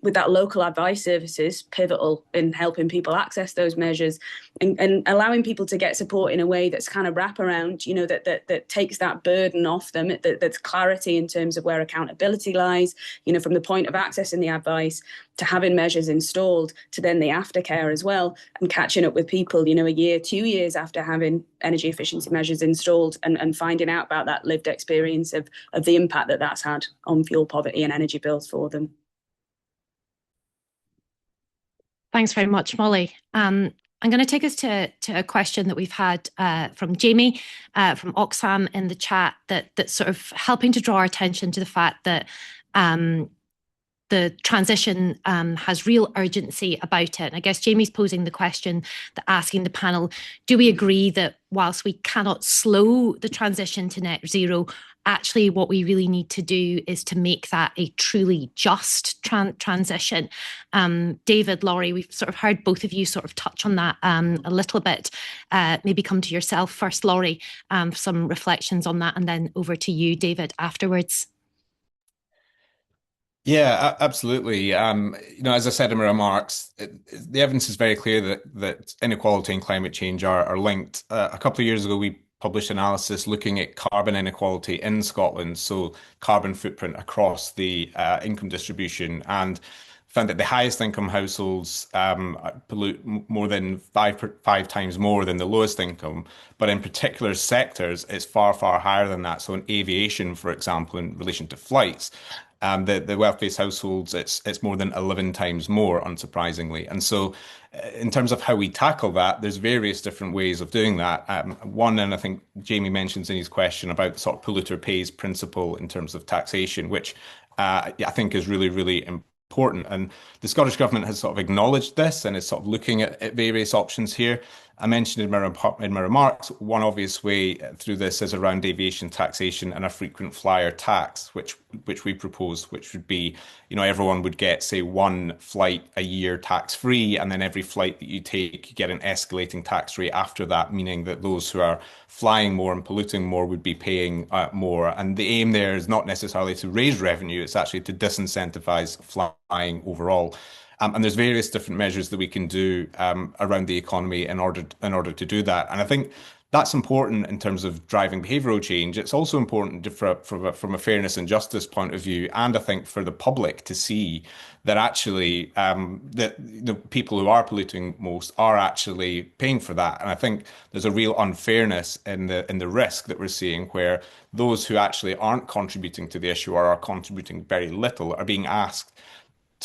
with that local advice services pivotal in helping people access those measures and allowing people to get support in a way that's kind of wraparound, that takes that burden off them, that's clarity in terms of where accountability lies, from the point of accessing the advice to having measures installed to then the aftercare as well, and catching up with people, a year, 2 years after having energy efficiency measures installed and finding out about that lived experience of the impact that's had on fuel poverty and energy bills for them. Thanks very much, Molly. I'm going to take us to a question that we've had from Jamie from Oxfam in the chat that's sort of helping to draw our attention to the fact that the transition has real urgency about it. And I guess Jamie's posing the question, asking the panel, do we agree that whilst we cannot slow the transition to net zero, actually what we really need to do is to make that a truly just transition? David, Laurie, we've sort of heard both of you sort of touch on that a little bit. Maybe come to yourself first, Laurie, for some reflections on that, and then over to you, David, afterwards. Yeah, absolutely. As I said in my remarks, the evidence is very clear that inequality and climate change are linked. A couple of years ago, we published analysis looking at carbon inequality in Scotland, so carbon footprint across the income distribution, and found that the highest income households pollute more than five times more than the lowest income. But in particular sectors, it's far, far higher than that. So in aviation, for example, in relation to flights, the wealth-based households, it's more than 11 times more, unsurprisingly. And so in terms of how we tackle that, there's various different ways of doing that. One, and I think Jamie mentions in his question about the sort of polluter pays principle in terms of taxation, which I think is really, really important. And the Scottish Government has sort of acknowledged this and is sort of looking at various options here. I mentioned in my remarks, one obvious way through this is around aviation taxation and a frequent flyer tax, which we propose, which would be, everyone would get, say, one flight a year tax-free, and then every flight that you take, you get an escalating tax rate after that, meaning that those who are flying more and polluting more would be paying more. And the aim there is not necessarily to raise revenue, it's actually to disincentivize flying overall. And there's various different measures that we can do around the economy in order to do that. And I think that's important in terms of driving behavioural change. It's also important from a fairness and justice point of view, and I think for the public to see that actually that the people who are polluting most are actually paying for that. And I think there's a real unfairness in the risk that we're seeing, where those who actually aren't contributing to the issue or are contributing very little are being asked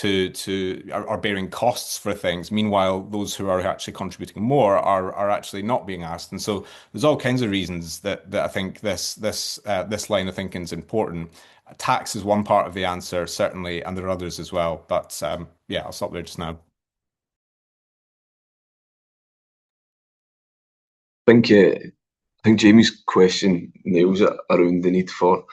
are bearing costs for things. Meanwhile, those who are actually contributing more are actually not being asked. And so there's all kinds of reasons that I think this line of thinking is important. Tax is one part of the answer, certainly, and there are others as well. But yeah, I'll stop there just now. I think Jamie's question nails it around the need for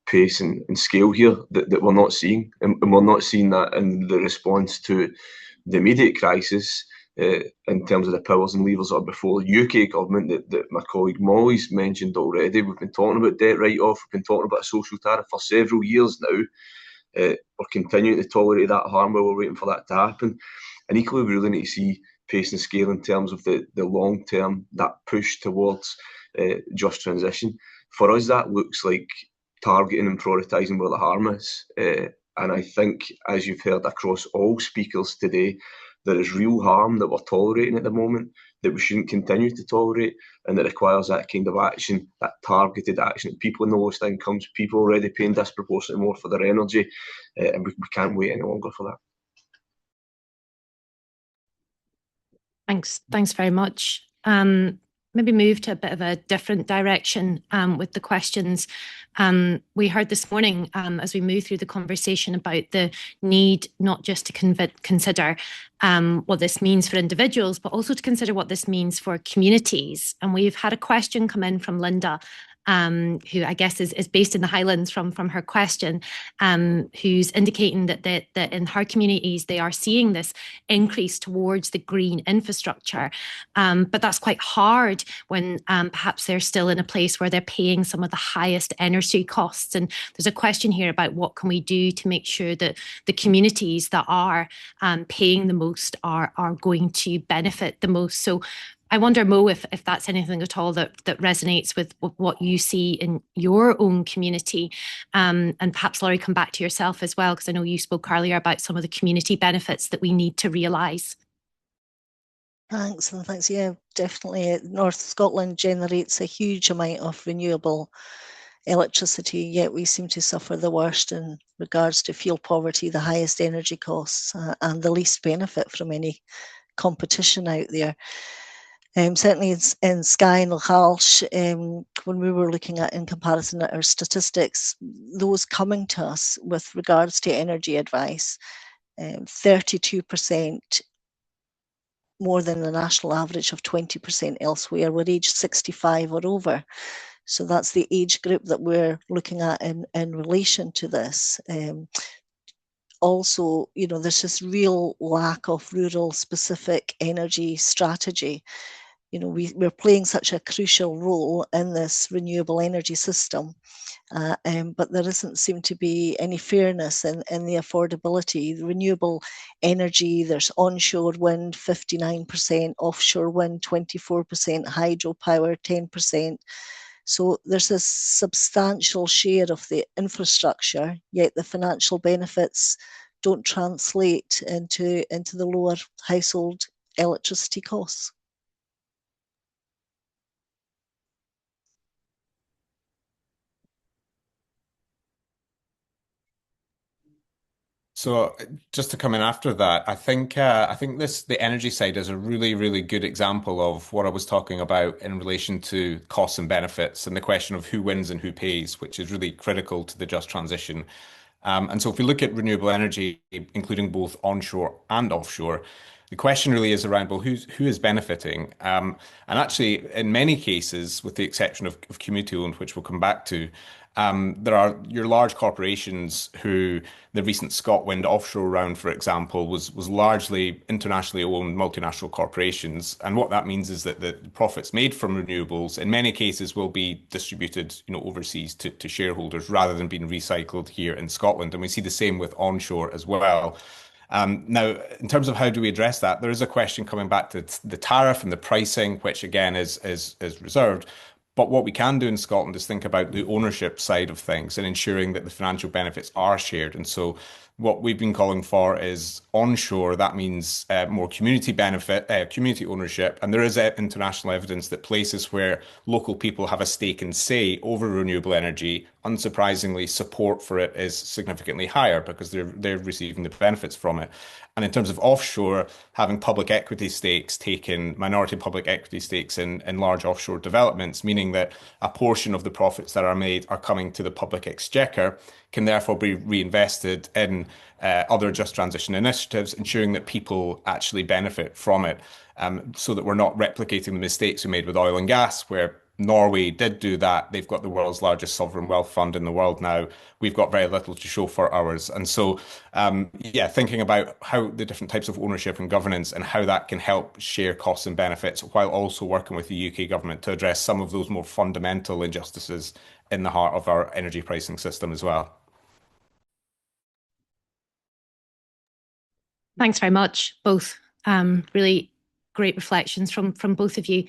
pace and scale here that we're not seeing, and we're not seeing that in the response to the immediate crisis in terms of the powers and levers that are before the UK government that my colleague Molly's mentioned already. We've been talking about debt write-off, we've been talking about a social tariff for several years now. We're continuing to tolerate that harm while we're waiting for that to happen. And equally, we really need to see pace and scale in terms of the long term, that push towards just transition. For us, that looks like targeting and prioritising where the harm is. And I think, as you've heard across all speakers today, there is real harm that we're tolerating at the moment that we shouldn't continue to tolerate, and that requires that kind of action, that targeted action. People in the lowest incomes, people already paying disproportionately more for their energy, and we can't wait any longer for that. Thanks very much. Maybe move to a bit of a different direction with the questions. We heard this morning as we move through the conversation about the need not just to consider what this means for individuals, but also to consider what this means for communities. And we've had a question come in from Linda, who I guess is based in the Highlands from her question, who's indicating that in her communities they are seeing this increase towards the green infrastructure, but that's quite hard when perhaps they're still in a place where they're paying some of the highest energy costs. And there's a question here about what can we do to make sure that the communities that are paying the most are going to benefit the most. So I wonder, Mo, if that's anything at all that resonates with what you see in your own community. And perhaps, Laurie, come back to yourself as well, because I know you spoke earlier about some of the community benefits that we need to realise. Thanks, and thanks. Yeah, definitely. North Scotland generates a huge amount of renewable electricity, yet we seem to suffer the worst in regards to fuel poverty, the highest energy costs, and the least benefit from any competition out there. Certainly in SKYE and LOCHALSH, when we were looking at, in comparison at our statistics, those coming to us with regards to energy advice, 32% more than the national average of 20% elsewhere were aged 65 or over. So that's the age group that we're looking at in relation to this. Also, there's this real lack of rural specific energy strategy. We're playing such a crucial role in this renewable energy system, but there doesn't seem to be any fairness in the affordability. The renewable energy, there's onshore wind 59%, offshore wind 24%, hydropower 10%. So there's a substantial share of the infrastructure, yet the financial benefits don't translate into the lower household electricity costs. So just to come in after that, I think the energy side is a really, really good example of what I was talking about in relation to costs and benefits and the question of who wins and who pays, which is really critical to the just transition. And so if we look at renewable energy, including both onshore and offshore, The question really is around, well, who is benefiting? And actually, in many cases, with the exception of community-owned, which we'll come back to, there are your large corporations who the recent ScotWind offshore round, for example, was largely internationally owned multinational corporations. And what that means is that the profits made from renewables in many cases will be distributed, overseas to shareholders rather than being recycled here in Scotland. And we see the same with onshore as well. Now, in terms of how do we address that, there is a question coming back to the tariff and the pricing, which again is reserved. But what we can do in Scotland is think about the ownership side of things and ensuring that the financial benefits are shared. And so what we've been calling for is onshore. That means more community benefit, community ownership. And there is international evidence that places where local people have a stake and say over renewable energy, unsurprisingly, support for it is significantly higher because they're receiving the benefits from it. And in terms of offshore, having public equity stakes taken, minority public equity stakes in large offshore developments, meaning that a portion of the profits that are made are coming to the public exchequer, can therefore be reinvested in other just transition initiatives, ensuring that people actually benefit from it, so that we're not replicating the mistakes we made with oil and gas, where Norway did do that. They've got the world's largest sovereign wealth fund in the world now. We've got very little to show for ours. And so, thinking about how the different types of ownership and governance and how that can help share costs and benefits while also working with the UK government to address some of those more fundamental injustices in the heart of our energy pricing system as well. Thanks very much, both. Really great reflections from both of you.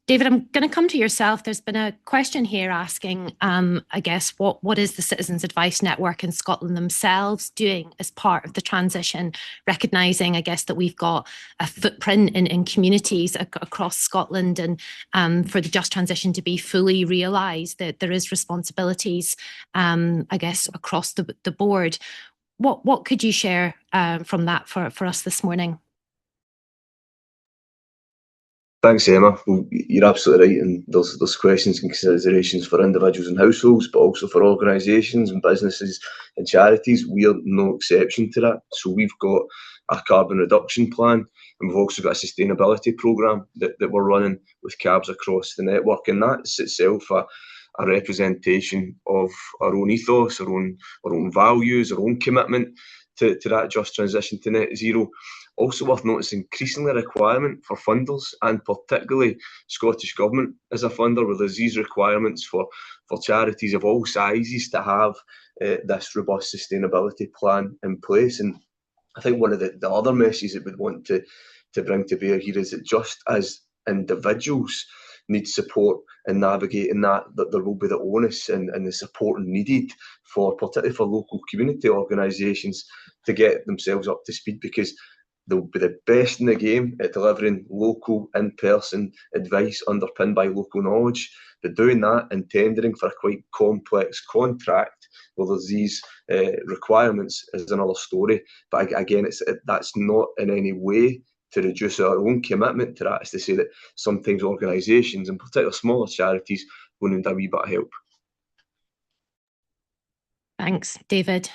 David, I'm going to come to yourself. There's been a question here asking, I guess, what is the Citizens Advice Network in Scotland themselves doing as part of the transition, recognising, I guess, that we've got a footprint in communities across Scotland, and for the just transition to be fully realised, that there is responsibilities, I guess, across the board. What could you share from that for us this morning? Thanks, Emma. Well, you're absolutely right, and there's questions and considerations for individuals and households, but also for organisations and businesses and charities. We are no exception to that. So we've got a carbon reduction plan, and we've also got a sustainability programme that we're running with cabs across the network, and that's itself a representation of our own ethos, our own values, our own commitment to that just transition to net zero. Also worth noticing, increasingly a requirement for funders, and particularly Scottish Government as a funder, where there's these requirements for charities of all sizes to have this robust sustainability plan in place. And I think one of the other messages that we'd want to bring to bear here is that just as individuals need support in navigating that there will be the onus and the support needed particularly for local community organisations to get themselves up to speed, because they'll be the best in the game at delivering local, in-person advice underpinned by local knowledge. But doing that and tendering for a quite complex contract, well, there's these requirements is another story. But again, that's not in any way to reduce our own commitment to that. It's to say that sometimes organisations, and particularly smaller charities, will need a wee bit of help. Thanks, David.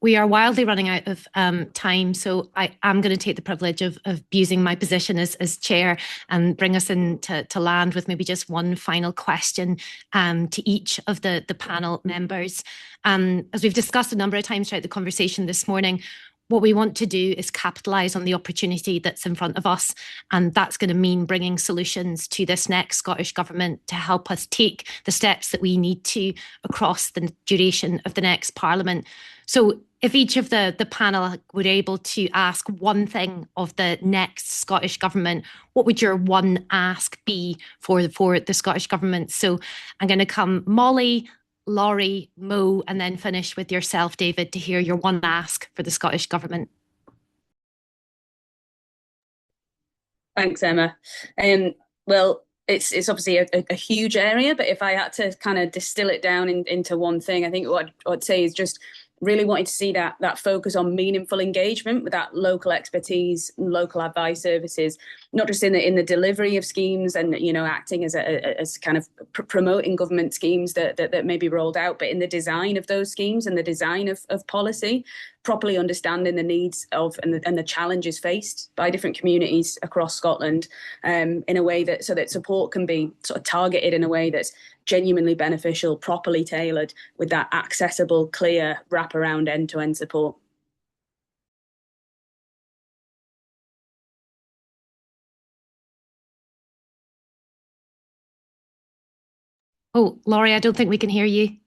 We are wildly running out of time, so I am going to take the privilege of abusing my position as chair and bring us into land with maybe just one final question to each of the panel members. As we've discussed a number of times throughout the conversation this morning, what we want to do is capitalise on the opportunity that's in front of us, and that's going to mean bringing solutions to this next Scottish Government to help us take the steps that we need to across the duration of the next Parliament. So if each of the panel were able to ask one thing of the next Scottish Government, what would your one ask be for the Scottish Government? So I'm going to come Molly, Laurie, Mo, and then finish with yourself, David, to hear your one ask for the Scottish Government. Thanks, Emma. Well, it's obviously a huge area, but if I had to kind of distill it down into one thing, I think what I'd say is just really wanting to see that focus on meaningful engagement with that local expertise, local advice services, not just in the delivery of schemes and, you know, acting as kind of promoting government schemes that may be rolled out, but in the design of those schemes and the design of policy, properly understanding the needs of and the challenges faced by different communities across Scotland, in a way that so that support can be sort of targeted in a way that's genuinely beneficial, properly tailored, with that accessible, clear, wraparound end-to-end support. Oh, Laurie, I don't think we can hear you.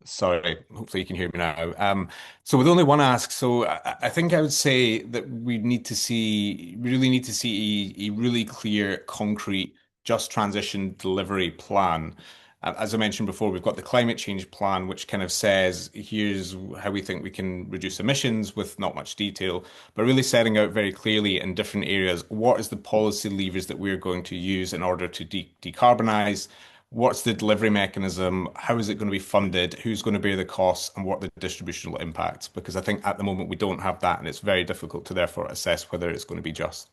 Sorry, hopefully you can hear me now. So with only one ask, so I think I would say that we really need to see a really clear, concrete, just transition delivery plan. As I mentioned before, we've got the climate change plan, which kind of says, here's how we think we can reduce emissions with not much detail, but really setting out very clearly in different areas, what is the policy levers that we're going to use in order to decarbonize? What's the delivery mechanism? How is it going to be funded? Who's going to bear the costs? And what are the distributional impacts? Because I think at the moment we don't have that, and it's very difficult to therefore assess whether it's going to be just.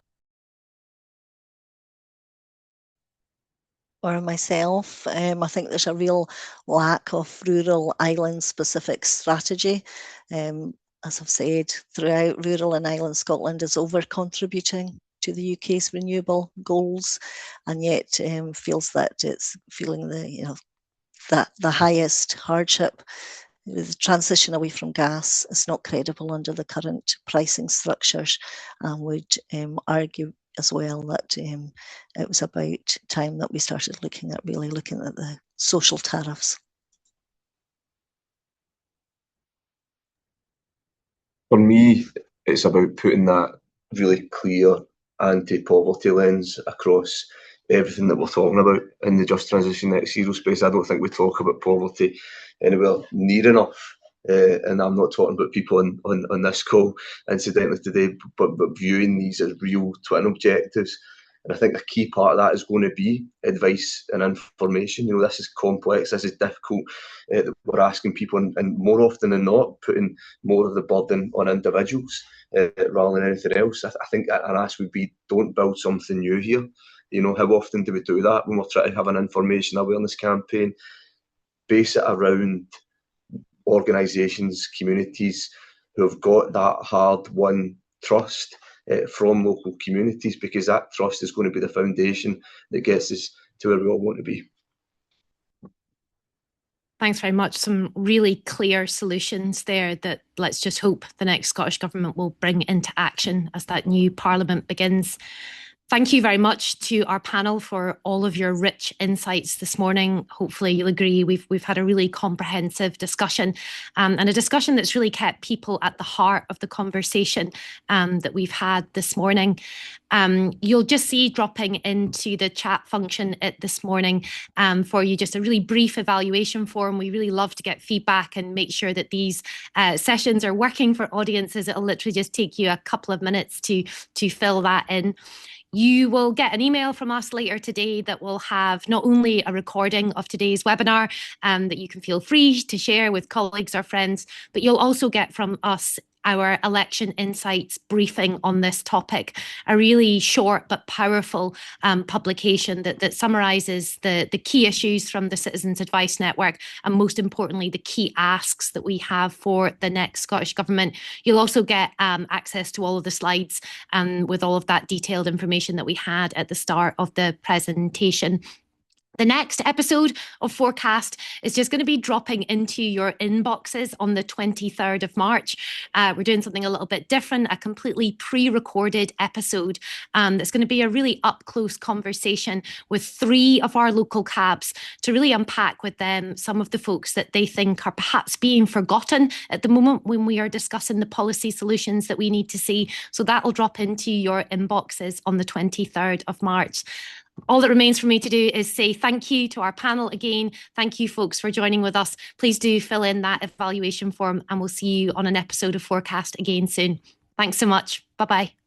For myself, I think there's a real lack of rural island specific strategy. As I've said, throughout, rural and island Scotland is over contributing to the UK's renewable goals, and yet feels that it's feeling the highest hardship. The transition away from gas is not credible under the current pricing structures, and would argue as well that it was about time that we started looking at the social tariffs. For me, it's about putting that really clear anti-poverty lens across everything that we're talking about in the Just Transition Net Zero space. I don't think we talk about poverty anywhere near enough. And I'm not talking about people on this call, incidentally, today, but viewing these as real twin objectives. And I think a key part of that is going to be advice and information. You know, this is complex, this is difficult. We're asking people, and more often than not, putting more of the burden on individuals rather than anything else. I think an ask would be, don't build something new here. You know, how often do we do that when we're trying to have an information awareness campaign? Base it around organisations, communities who have got that hard-won trust from local communities, because that trust is going to be the foundation that gets us to where we all want to be. Thanks very much. Some really clear solutions there that let's just hope the next Scottish Government will bring into action as that new Parliament begins. Thank you very much to our panel for all of your rich insights this morning. Hopefully you'll agree we've had a really comprehensive discussion, and a discussion that's really kept people at the heart of the conversation that we've had this morning. You'll just see dropping into the chat function this morning for you just a really brief evaluation form. We really love to get feedback and make sure that these sessions are working for audiences. It'll literally just take you a couple of minutes to fill that in. You will get an email from us later today that will have not only a recording of today's webinar that you can feel free to share with colleagues or friends, but you'll also get from us our election insights briefing on this topic, a really short but powerful publication that summarises the key issues from the Citizens Advice Network, and most importantly, the key asks that we have for the next Scottish Government. You'll also get access to all of the slides with all of that detailed information that we had at the start of the presentation. The next episode of foreCASt is just going to be dropping into your inboxes on the 23rd of March. We're doing something a little bit different, a completely pre-recorded episode that's going to be a really up-close conversation with 3 of our local cabs to really unpack with them some of the folks that they think are perhaps being forgotten at the moment when we are discussing the policy solutions that we need to see. So that will drop into your inboxes on the 23rd of March. All that remains for me to do is say thank you to our panel again. Thank you, folks, for joining with us. Please do fill in that evaluation form, and we'll see you on an episode of foreCASt again soon. Thanks so much. Bye-bye.